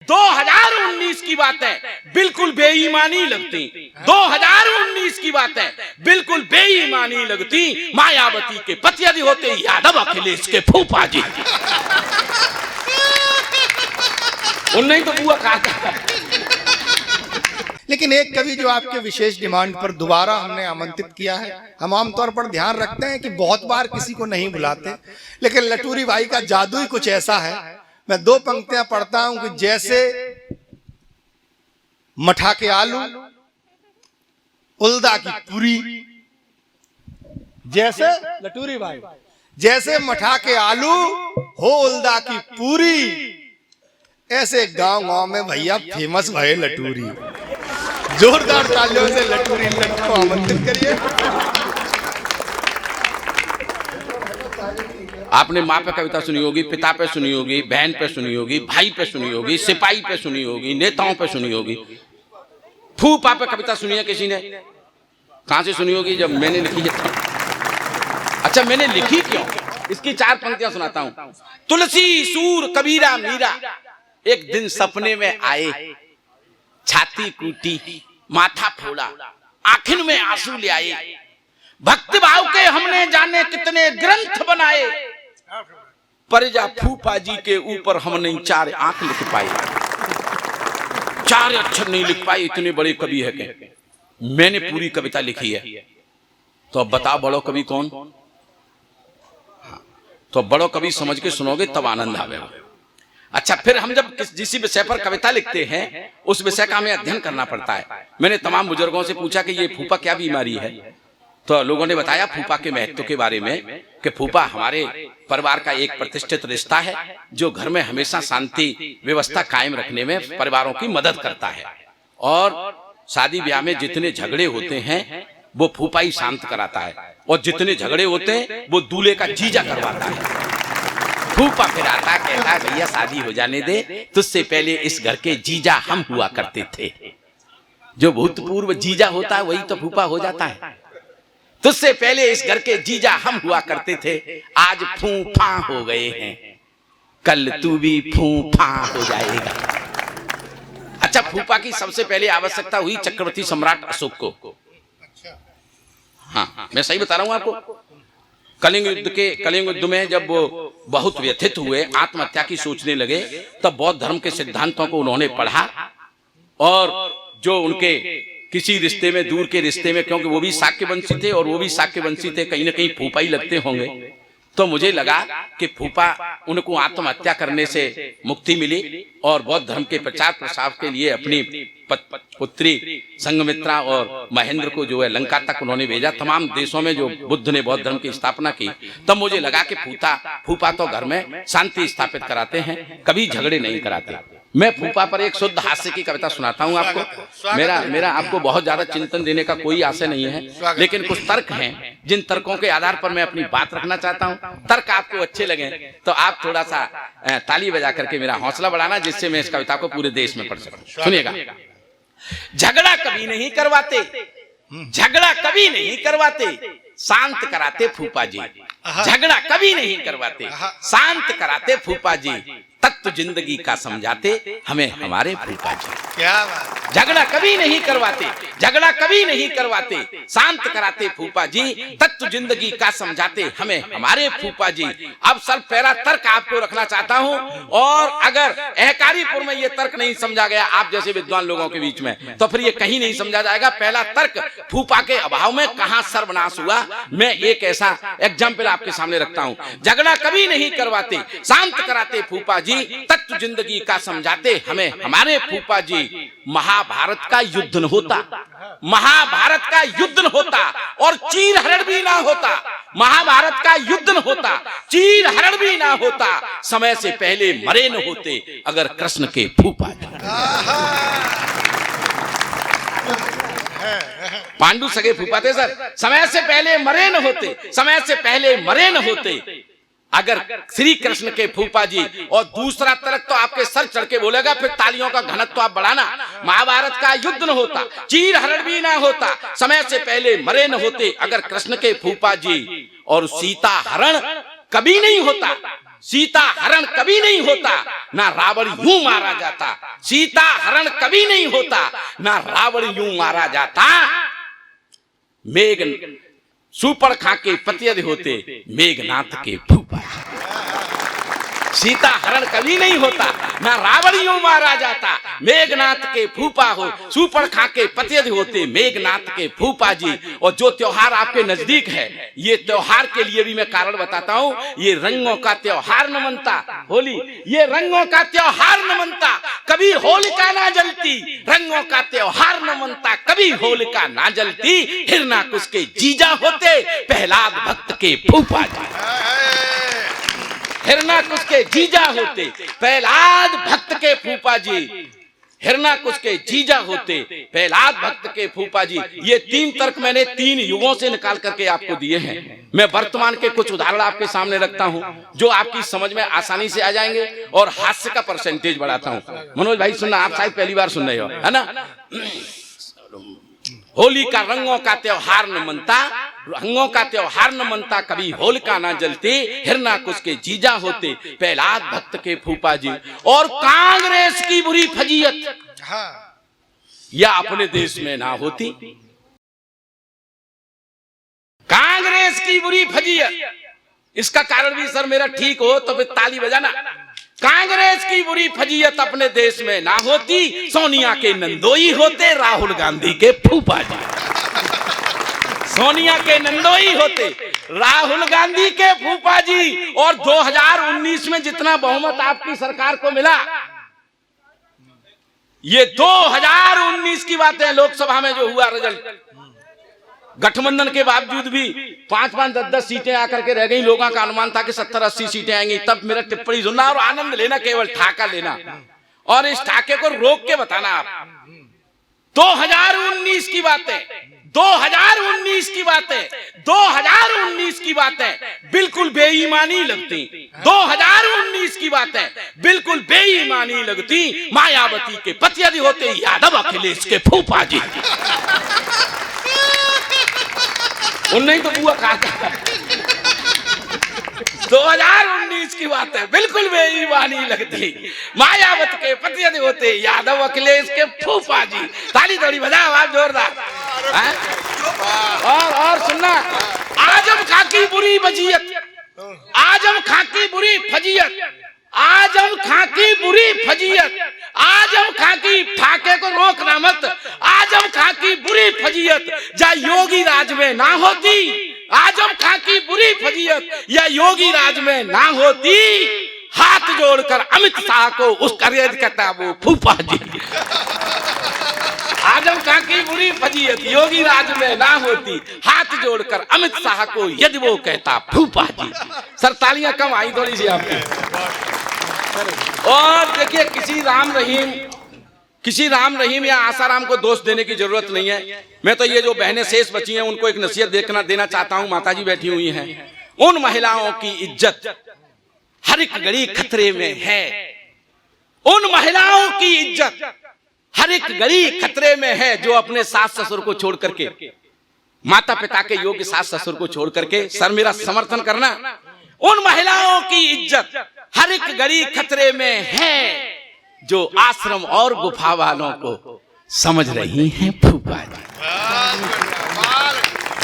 2019 की बात है, बिल्कुल बेईमानी लगती। 2019 की बात है, बिल्कुल बेईमानी लगती। मायावती के पति यदि होते यादव अखिलेश के फूफा जी। उन्हें तो बुआ कहा। लेकिन एक कवि जो आपके विशेष डिमांड पर दोबारा हमने आमंत्रित किया है, हम आमतौर पर ध्यान रखते हैं कि बहुत बार किसी को नहीं बुलाते, लेकिन लटूरी भाई का जादू ही कुछ ऐसा है। मैं 2 पंक्तियां पढ़ता हूं कि जैसे मठा के आलू उल्दा की पूरी, जैसे लटूरी भाई जैसे मठा के आलू हो उल्दा की पूरी, ऐसे गांव गांव में भैया फेमस भये लटूरी। जोरदार तालियों से लटूरी लट को आमंत्रित करिए। आपने माँ पे कविता सुनी होगी, पिता पे सुनी होगी, बहन पे सुनी होगी, भाई पे सुनी होगी, सिपाही पे सुनी होगी, नेताओं पे सुनी होगी। फूफा पे कविता सुनी है किसी ने? कहां से सुनी होगी? जब मैंने लिखी है। अच्छा, मैंने लिखी क्यों? इसकी 4 पंक्तियां सुनाता हूं। तुलसी सूर कबीरा मीरा एक दिन सपने में आए, छाती कूटी माथा फोड़ा आखिर में आंसू ले आए, भक्ति भाव के हमने जाने कितने ग्रंथ बनाए, परिजा फूफा जी के ऊपर हम नहीं 4 आंख लिख पाए, 4 अक्षर नहीं लिख पाए, इतने बड़े कवि है के मैंने पूरी कविता लिखी है। तो अब बताओ बड़ो कवि कौन? तो बड़ो कवि समझ के सुनोगे तब आनंद आवेगा। अच्छा, फिर हम जब जिस विषय पर कविता लिखते हैं उस विषय का हमें अध्ययन करना पड़ता है। मैंने तमाम बुजुर्गों से पूछा कि ये फूफा क्या बीमारी है, तो लोगों ने बताया फूफा के महत्व के बारे में कि फूफा हमारे परिवार का एक प्रतिष्ठित रिश्ता है जो घर में हमेशा शांति व्यवस्था कायम रखने में परिवारों की मदद करता है, और शादी ब्याह में जितने झगड़े होते हैं वो फूफा ही शांत कराता है, और जितने झगड़े होते हैं वो दूल्हे का जीजा करवाता है। फूफा फिर आता कहता भैया शादी हो जाने दे, तुझसे पहले इस घर के जीजा हम हुआ करते थे। जो भूतपूर्व जीजा होता है वही तो फूफा हो जाता है। तुझसे पहले इस घर के जीजा हम हुआ करते थे, आज फूफा हो गए हैं, कल तू भी फूफा हो जाएगा। अच्छा, फूफा की सबसे पहले आवश्यकता हुई चक्रवर्ती सम्राट अशोक को। हाँ, मैं सही बता रहा हूं आपको। कलिंग युद्ध में जब वो बहुत व्यथित हुए, आत्महत्या की सोचने लगे, तब बौद्ध धर्म के सिद्धांतों को उन्होंने पढ़ा, और जो उनके किसी रिश्ते में, दूर के रिश्ते में, क्योंकि वो भी शाक्य वंशी थे और वो भी शाक्य वंशी थे, कहीं ना कहीं फूफा ही लगते होंगे, तो मुझे लगा कि फूफा उनको आत्महत्या करने से मुक्ति मिली, और बौद्ध धर्म के प्रचार प्रसार के लिए अपनी पुत्री संघमित्रा और महेंद्र को जो है लंका तक उन्होंने भेजा। तमाम देशों में जो बुद्ध ने बौद्ध धर्म की स्थापना की, तब मुझे लगा कि फूफा तो घर में शांति स्थापित कराते हैं, कभी झगड़े नहीं कराते। मैं फूफा पर एक शुद्ध हास्य की कविता सुनाता हूं आपको। मेरा आपको बहुत ज्यादा चिंतन देने का कोई आशय नहीं है, लेकिन कुछ तर्क हैं जिन तर्कों के आधार पर मैं अपनी बात रखना चाहता हूं। तर्क आपको अच्छे लगे तो आप थोड़ा सा ताली बजा करके मेरा हौसला बढ़ाना, जिससे मैं इस कविता को पूरे देश में पढ़ सकूं। सुनिएगा। झगड़ा कभी नहीं करवाते, झगड़ा कभी नहीं करवाते, शांत कराते फूफा जी। झगड़ा कभी नहीं करवाते, शांत कराते फूफा जी, तत्व जिंदगी का समझाते हमें हमारे फूफा जी। क्या बात। झगड़ा कभी नहीं करवाते, झगड़ा कभी नहीं करवाते, शांत कराते फूफा जी, तत्व जिंदगी का समझाते हमें हमारे फूफा जी। अब सर पहला तर्क आपको रखना चाहता हूं, और अगर अहकारीपुर में ये तर्क नहीं समझा गया आप जैसे विद्वान लोगों के बीच में, तो फिर ये कहीं नहीं समझा जाएगा। पहला तर्क, फूफा के अभाव में कहां सर्वनाश हुआ, मैं एक ऐसा एग्जाम्पल आपके सामने रखता हूं। झगड़ा कभी नहीं करवाते, शांत कराते फूफा जी, तत्व जिंदगी का समझाते हमें हमारे फूफा जी। महाभारत का युद्ध न होता, महाभारत का युद्ध न होता, और चीर हरण भी ना होता। महाभारत का युद्ध न होता, चीर हरण भी ना होता, समय से पहले मरे न होते अगर कृष्ण के फूफा जी। पांडु सगे फूफा थे सर, समय से पहले मरे न होते, समय से पहले मरे न होते अगर श्री कृष्ण के फूफा जी। और दूसरा तर्क तो आपके सर चढ़ के बोलेगा, फिर तालियों का घनत्व तो आप बढ़ाना। महाभारत का युद्ध न होता, चीर हरण भी ना होता, समय से पहले मरे न होते अगर कृष्ण के फूफा जी, और सीता हरण कभी नहीं होता सीता हरण कभी नहीं होता, ना रावण यूं मारा जाता। सीता हरण कभी नहीं होता, ना रावण यूं मारा जाता। मेघ सुपड़ खा के पतियद होते, मेघनाथ के फूफा। सीता हरण कभी नहीं होता, ना रावण यूं मारा जाता। मेघनाथ के फूफा हो, सुपड़ खा के पतियद होते, मेघनाथ के फूफा जी। और जो त्योहार आपके नजदीक है, ये त्योहार के लिए भी मैं कारण बताता हूँ। ये रंगों का त्योहार न मनता, होली ये रंगों का त्योहार न मनता, कभी होलिका ना जलती। रंगों का त्योहार न मनता, कभी होलिका ना जलती। हिरणाकुश के जीजा होते, प्रहलाद भक्त के फूफा जी। हिरणाकुश के जीजा होते, प्रहलाद भक्त के फूफा जी। हिरणाकुश के जीजा होते, प्रहलाद भक्त के फूफा जी। ये 3 तर्क मैंने 3 युगों से निकाल करके आपको दिए हैं। मैं वर्तमान के कुछ उदाहरण आपके सामने रखता हूं, जो आपकी समझ में आसानी से आ जाएंगे, और हास्य का परसेंटेज बढ़ाता हूं। मनोज भाई सुनना, आप शायद पहली बार सुन रहे हो, है ना। होली का रंगों का त्योहार न मनता, रंगों का त्योहार न मनता, कभी होलिका ना जलती। हिरणाकुश के जीजा होते, प्रहलाद भक्त के फूफा जी। और कांग्रेस की बुरी फजीयत या अपने देश में ना होती। कांग्रेस की बुरी फजीयत, इसका कारण भी सर मेरा ठीक हो तो फिर ताली बजाना। कांग्रेस की बुरी फजीयत अपने देश में ना होती। सोनिया के नंदोई होते, राहुल गांधी के फूफा जी। सोनिया के नंदोई होते, राहुल गांधी के फूफा जी। और 2019 में जितना बहुमत आपकी सरकार को मिला, ये 2019 की बात है। लोकसभा में जो हुआ रिजल्ट, गठबंधन के बावजूद भी 5-5, 10-10 सीटें आकर के रह गई। लोगों का अनुमान था कि 70-80 सीटें आएंगी। तब मेरा टिप्पणी सुनना और आनंद लेना, केवल ठाका लेना, और इस ठाके को रोक के बताना आप। 2019 की बातें, 2019 की बातें, 2019 की बातें बिल्कुल बेईमानी लगती। 2019 की बातें बिल्कुल बेईमानी लगती। मायावती के पतियद होते, यादव अखिलेश के फूफा जी। उन्हें तो बुआ कहा था। 2019 की बात है, बिल्कुल बेईमानी लगती। मायावती के पतियद होते, यादव अखिलेश के फूफा जी। ताली थोड़ी बजाओ आप जोरदार। और सुनना, आजम खां की बुरी फजीयत, आजम खां की बुरी फजीयत, आजम खां की बुरी फजीयत, आजम खां की ठाके को रोकना मत। आजम खां की बुरी फजीयत या योगी राज में ना होती। आजम खां की बुरी फजीयत या योगी राज में ना होती। हाथ जोड़कर अमित शाह को उसका रेद कहता वो फूफा जी। आजम खां की बुरी फजीयत योगी राज में ना होती। हाथ जोड़कर अमित शाह को यदि वो कहता फूफा जी। सर तालियां कम आई थोड़ी सी आपकी। और देखिए, किसी राम रहीम या आसाराम को दोष देने की जरूरत नहीं है। मैं तो ये जो बहनें शेष बची हैं उनको एक नसीहत देना चाहता हूं। माताजी बैठी हुई हैं, उन महिलाओं की इज्जत हर एक घड़ी खतरे में है। उन महिलाओं की इज्जत हर एक घड़ी खतरे में है जो अपने सास ससुर को छोड़ करके, माता पिता के योग्य सास ससुर को छोड़ करके, सर मेरा समर्थन करना, उन महिलाओं की इज्जत हर एक घड़ी खतरे में है जो आश्रम और गुफा वालों को समझ रही हैं फूफा जी।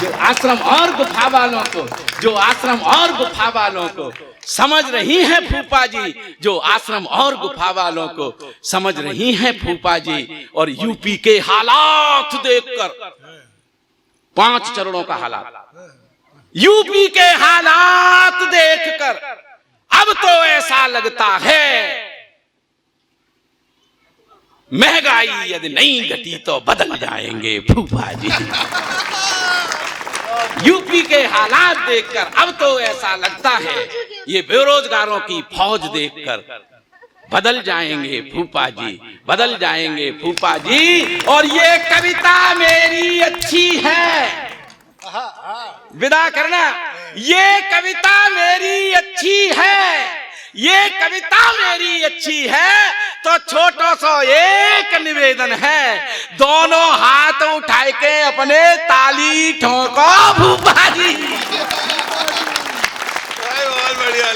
जो आश्रम और गुफा वालों को, जो आश्रम और गुफा वालों को समझ रही हैं फूफा जी, जो आश्रम और गुफा वालों को समझ रही हैं फूफा जी। और यूपी के हालात देखकर, 5 चरणों का हालात, यूपी के हालात देखकर अब तो ऐसा लगता है महंगाई यदि नहीं घटी तो बदल जाएंगे फूफा जी। यूपी के हालात देखकर अब तो ऐसा लगता है ये बेरोजगारों की फौज देखकर बदल जाएंगे फूफा जी, बदल जाएंगे फूफा जी। और ये कविता मेरी अच्छी है, विदा करना, ये कविता मेरी अच्छी है, ये कविता मेरी अच्छी है। तो छोटो सो एक निवेदन है, दोनों हाथ उठाए के अपने ताली ठोको फूफा जी। बहुत बढ़िया।